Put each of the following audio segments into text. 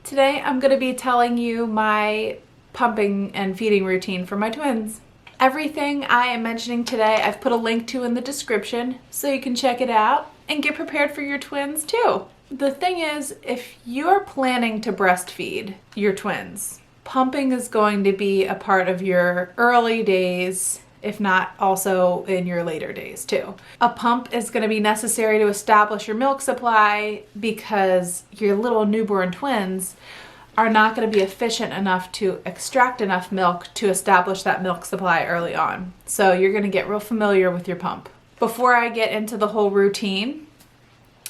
Today I'm going to be telling you my pumping and feeding routine for my twins. Everything I am mentioning today I've put a link to in the description so you can check it out and get prepared for your twins too. The thing is, if you're planning to breastfeed your twins, pumping is going to be a part of your early days, if not also in your later days too. A pump is going to be necessary to establish your milk supply because your little newborn twins are not going to be efficient enough to extract enough milk to establish that milk supply early on. So you're going to get real familiar with your pump. Before I get into the whole routine,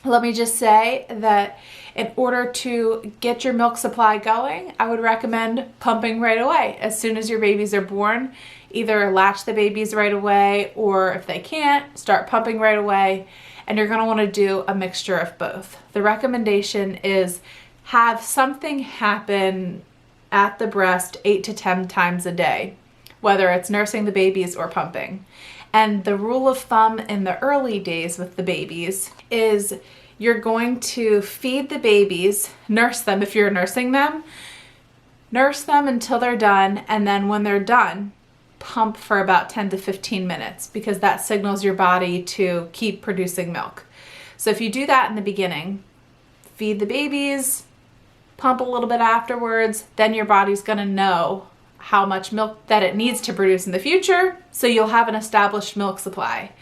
let me just say that in order to get your milk supply going, I would recommend pumping right away. As soon as your babies are born, either latch the babies right away, or if they can't, start pumping right away. And you're gonna wanna do a mixture of both. The recommendation is have something happen at the breast 8 to 10 times a day, whether it's nursing the babies or pumping. And the rule of thumb in the early days with the babies is you're going to feed the babies, nurse them if you're nursing them, nurse them until they're done, and then when they're done, pump for about 10 to 15 minutes because that signals your body to keep producing milk. So if you do that in the beginning, feed the babies, pump a little bit afterwards, then your body's gonna know how much milk that it needs to produce in the future, so you'll have an established milk supply.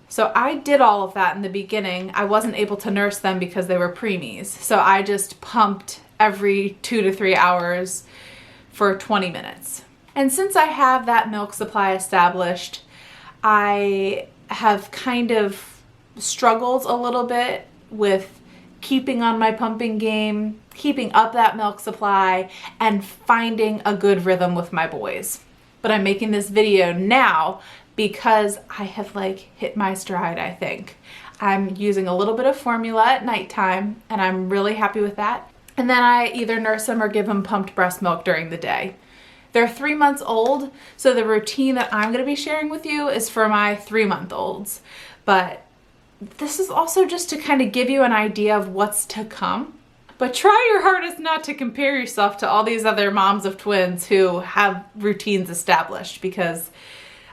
So I did all of that in the beginning. I wasn't able to nurse them because they were preemies. So I just pumped every 2 to 3 hours for 20 minutes. And since I have that milk supply established, I have kind of struggled a little bit with keeping on my pumping game, keeping up that milk supply, and finding a good rhythm with my boys. But I'm making this video now because I have hit my stride, I think. I'm using a little bit of formula at nighttime, and I'm really happy with that. And then I either nurse them or give them pumped breast milk during the day. They're 3 months old, so the routine that I'm gonna be sharing with you is for my 3-month-olds. But this is also just to kind of give you an idea of what's to come. But try your hardest not to compare yourself to all these other moms of twins who have routines established, because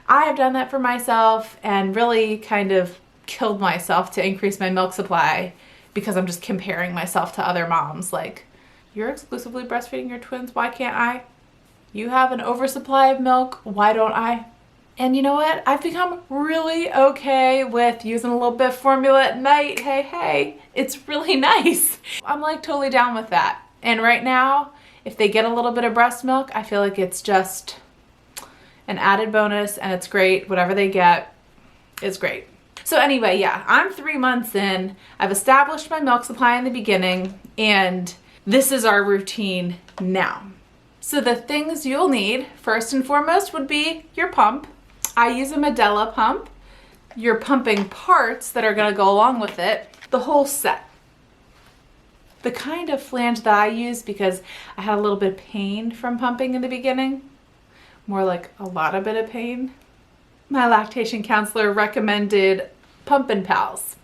I have done that for myself and really kind of killed myself to increase my milk supply because I'm just comparing myself to other moms. Like, you're exclusively breastfeeding your twins, why can't I? You have an oversupply of milk, why don't I? And you know what? I've become really okay with using a little bit of formula at night. Hey, it's really nice. I'm totally down with that. And right now, if they get a little bit of breast milk, I feel like it's just an added bonus and it's great. Whatever they get is great. So anyway, yeah, I'm 3 months in. I've established my milk supply in the beginning, and this is our routine now. So the things you'll need, first and foremost, would be your pump. I use a Medela pump, your pumping parts that are gonna go along with it, the whole set. The kind of flange that I use, because I had a little bit of pain from pumping in the beginning, more like a lot of bit of pain. My lactation counselor recommended Pumpin' Pals,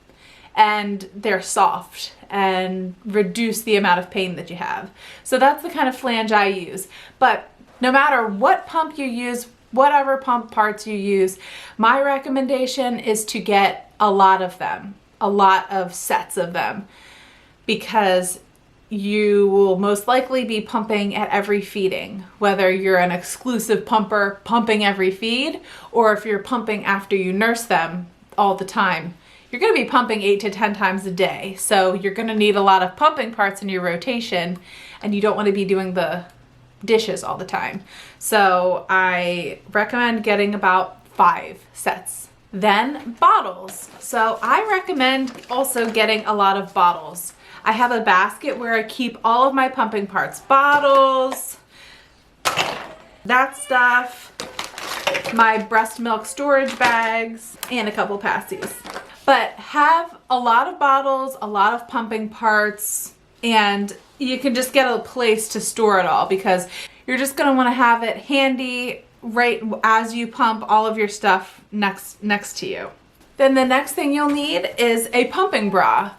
and they're soft and reduce the amount of pain that you have. So that's the kind of flange I use. But no matter what pump you use, whatever pump parts you use, my recommendation is to get a lot of them, a lot of sets of them, because you will most likely be pumping at every feeding, whether you're an exclusive pumper pumping every feed, or if you're pumping after you nurse them all the time. You're gonna be pumping 8 to 10 times a day. So you're gonna need a lot of pumping parts in your rotation, and you don't wanna be doing the dishes all the time. So I recommend getting about 5 sets. Then bottles. So I recommend also getting a lot of bottles. I have a basket where I keep all of my pumping parts, bottles, that stuff, my breast milk storage bags, and a couple passies. But have a lot of bottles, a lot of pumping parts, and you can just get a place to store it all, because you're just gonna wanna have it handy right as you pump all of your stuff next to you. Then the next thing you'll need is a pumping bra.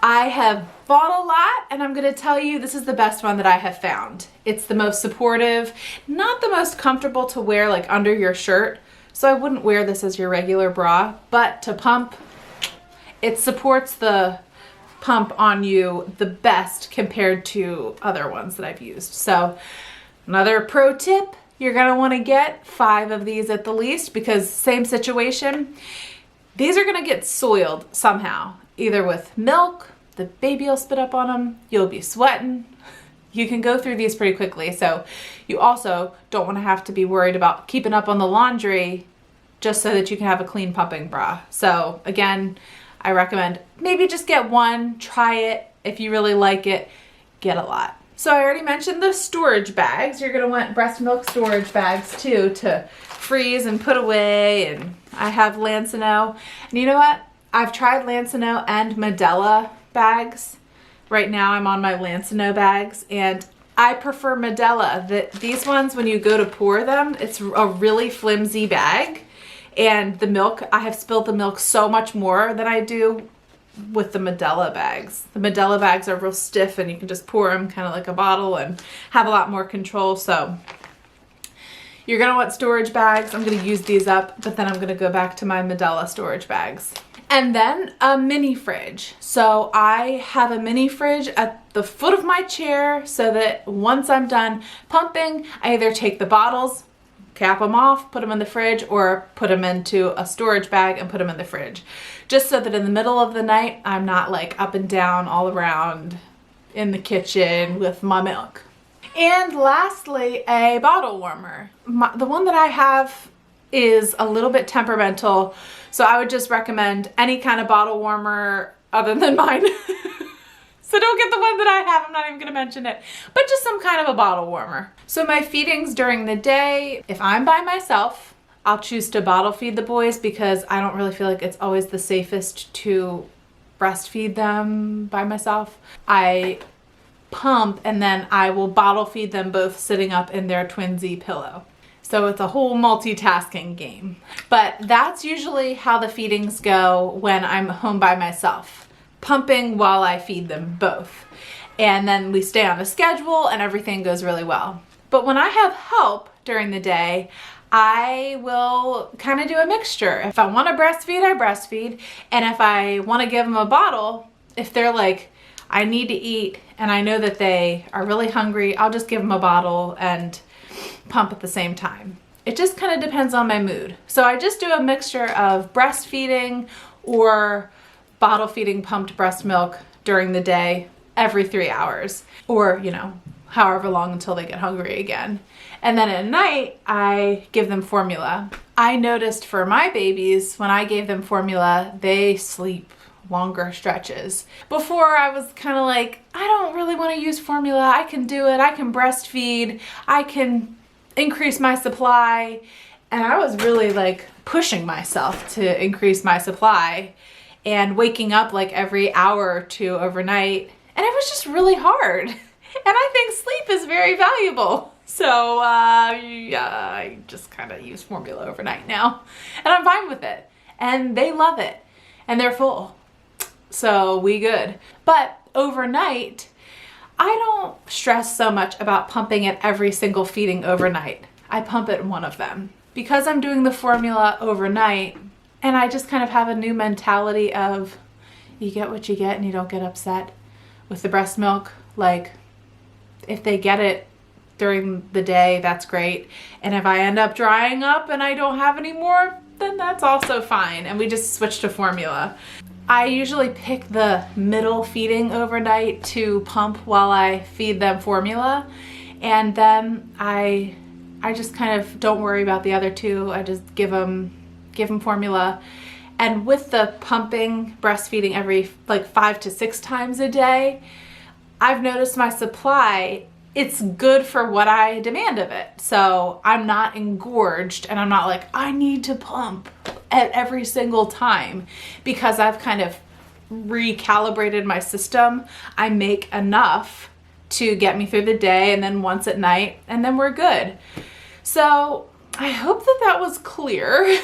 I have bought a lot, and I'm gonna tell you this is the best one that I have found. It's the most supportive, not the most comfortable to wear like under your shirt, so I wouldn't wear this as your regular bra, but to pump, it supports the pump on you the best compared to other ones that I've used. So another pro tip, you're gonna wanna get 5 of these at the least, because same situation, these are gonna get soiled somehow, either with milk, the baby will spit up on them, you'll be sweating. You can go through these pretty quickly, so you also don't want to have to be worried about keeping up on the laundry just so that you can have a clean pumping bra. So again, I recommend maybe just get 1, try it. If you really like it, get a lot. So I already mentioned the storage bags. You're gonna want breast milk storage bags too to freeze and put away, and I have Lancino. And you know what? I've tried Lancino and Medela bags. Right now I'm on my Lancino bags, and I prefer Medela. These ones, when you go to pour them, it's a really flimsy bag, and the milk, I have spilled the milk so much more than I do with the Medela bags. The Medela bags are real stiff, and you can just pour them kind of like a bottle and have a lot more control. So you're gonna want storage bags. I'm gonna use these up, but then I'm gonna go back to my Medela storage bags. And then a mini fridge. So I have a mini fridge at the foot of my chair so that once I'm done pumping, I either take the bottles, cap them off, put them in the fridge, or put them into a storage bag and put them in the fridge. Just so that in the middle of the night, I'm not like up and down all around in the kitchen with my milk. And lastly, a bottle warmer. The one that I have is a little bit temperamental, so I would just recommend any kind of bottle warmer other than mine. So don't get the one that I have, I'm not even gonna mention it, but just some kind of a bottle warmer. So my feedings during the day, if I'm by myself, I'll choose to bottle feed the boys because I don't really feel like it's always the safest to breastfeed them by myself. I pump and then I will bottle feed them both sitting up in their twinsy pillow. So it's a whole multitasking game. But that's usually how the feedings go when I'm home by myself, pumping while I feed them both. And then we stay on a schedule and everything goes really well. But when I have help during the day, I will kind of do a mixture. If I want to breastfeed, I breastfeed. And if I want to give them a bottle, if they're like, I need to eat and I know that they are really hungry, I'll just give them a bottle and pump at the same time. It just kind of depends on my mood. So I just do a mixture of breastfeeding or bottle feeding pumped breast milk during the day every 3 hours, or you know, however long until they get hungry again. And then at night I give them formula. I noticed for my babies, when I gave them formula, they sleep longer stretches. Before I was kind of like, I don't really want to use formula. I can do it. I can breastfeed. I can increase my supply. And I was really like pushing myself to increase my supply and waking up like every hour or 2 overnight. And it was just really hard. And I think sleep is very valuable. So yeah, I just kind of use formula overnight now. And I'm fine with it. And they love it. And they're full. So we good. But overnight, I don't stress so much about pumping at every single feeding overnight. I pump at one of them. Because I'm doing the formula overnight, and I just kind of have a new mentality of you get what you get and you don't get upset with the breast milk. Like, if they get it during the day, that's great. And if I end up drying up and I don't have any more, then that's also fine. And we just switch to formula. I usually pick the middle feeding overnight to pump while I feed them formula. And then I just kind of don't worry about the other 2. I just give them formula. And with the pumping, breastfeeding every like 5 to 6 times a day, I've noticed my supply, it's good for what I demand of it. So I'm not engorged and I'm not like, I need to pump at every single time, because I've kind of recalibrated my system. I make enough to get me through the day and then once at night, and then we're good. So I hope that that was clear.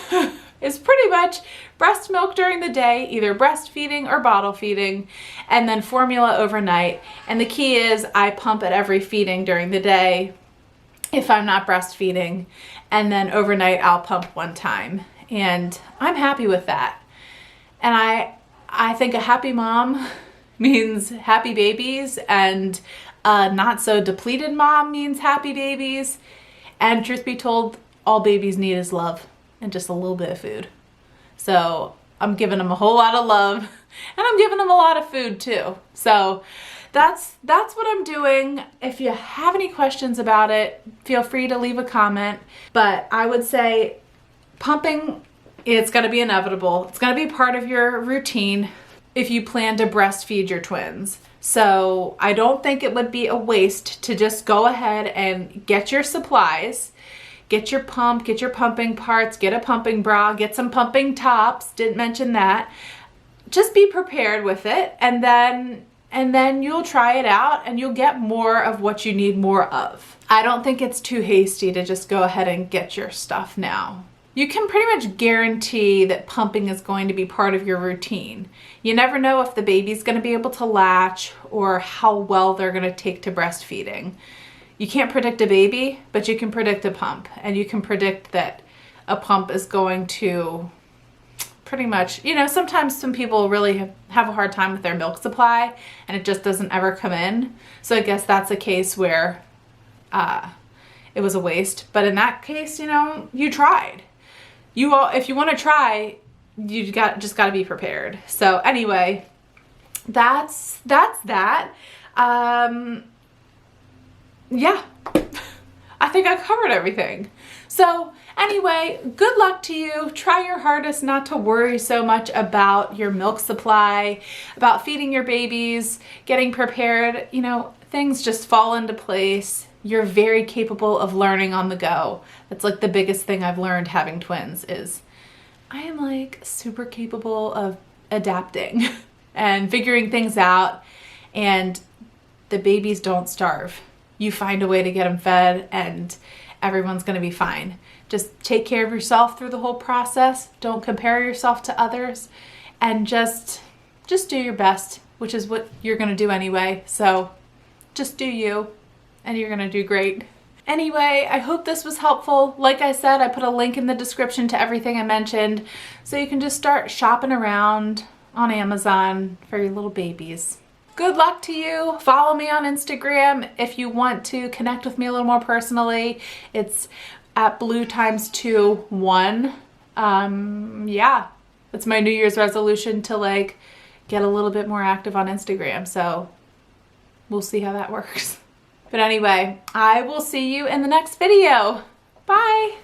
is pretty much breast milk during the day, either breastfeeding or bottle feeding, and then formula overnight. And the key is I pump at every feeding during the day if I'm not breastfeeding, and then overnight I'll pump one time. And I'm happy with that. And I think a happy mom means happy babies, and a not so depleted mom means happy babies. And truth be told, all babies need is love and just a little bit of food. So I'm giving them a whole lot of love, and I'm giving them a lot of food too. So that's what I'm doing. If you have any questions about it, feel free to leave a comment. But I would say pumping, it's going to be inevitable. It's going to be part of your routine if you plan to breastfeed your twins. So I don't think it would be a waste to just go ahead and get your supplies, get your pump, get your pumping parts, get a pumping bra, get some pumping tops. Didn't mention that. Just be prepared with it, and then you'll try it out and you'll get more of what you need more of. I don't think it's too hasty to just go ahead and get your stuff now. You can pretty much guarantee that pumping is going to be part of your routine. You never know if the baby's going to be able to latch or how well they're going to take to breastfeeding. You can't predict a baby, but you can predict a pump, and you can predict that a pump is going to pretty much, sometimes some people really have a hard time with their milk supply and it just doesn't ever come in. So I guess that's a case where it was a waste. But in that case, you tried. If you want to try, you just got to be prepared. So anyway, that's that. Yeah, I think I covered everything. So anyway, good luck to you. Try your hardest not to worry so much about your milk supply, about feeding your babies, getting prepared. Things just fall into place. You're very capable of learning on the go. That's like the biggest thing I've learned having twins is I am like super capable of adapting and figuring things out, and the babies don't starve. You find a way to get them fed and everyone's going to be fine. Just take care of yourself through the whole process. Don't compare yourself to others, and just do your best, which is what you're going to do anyway. So just do you, and you're going to do great. Anyway, I hope this was helpful. Like I said, I put a link in the description to everything I mentioned, so you can just start shopping around on Amazon for your little babies. Good luck to you. Follow me on Instagram if you want to connect with me a little more personally. It's at blue221. Yeah, it's my New Year's resolution to get a little bit more active on Instagram. So we'll see how that works. But anyway, I will see you in the next video. Bye.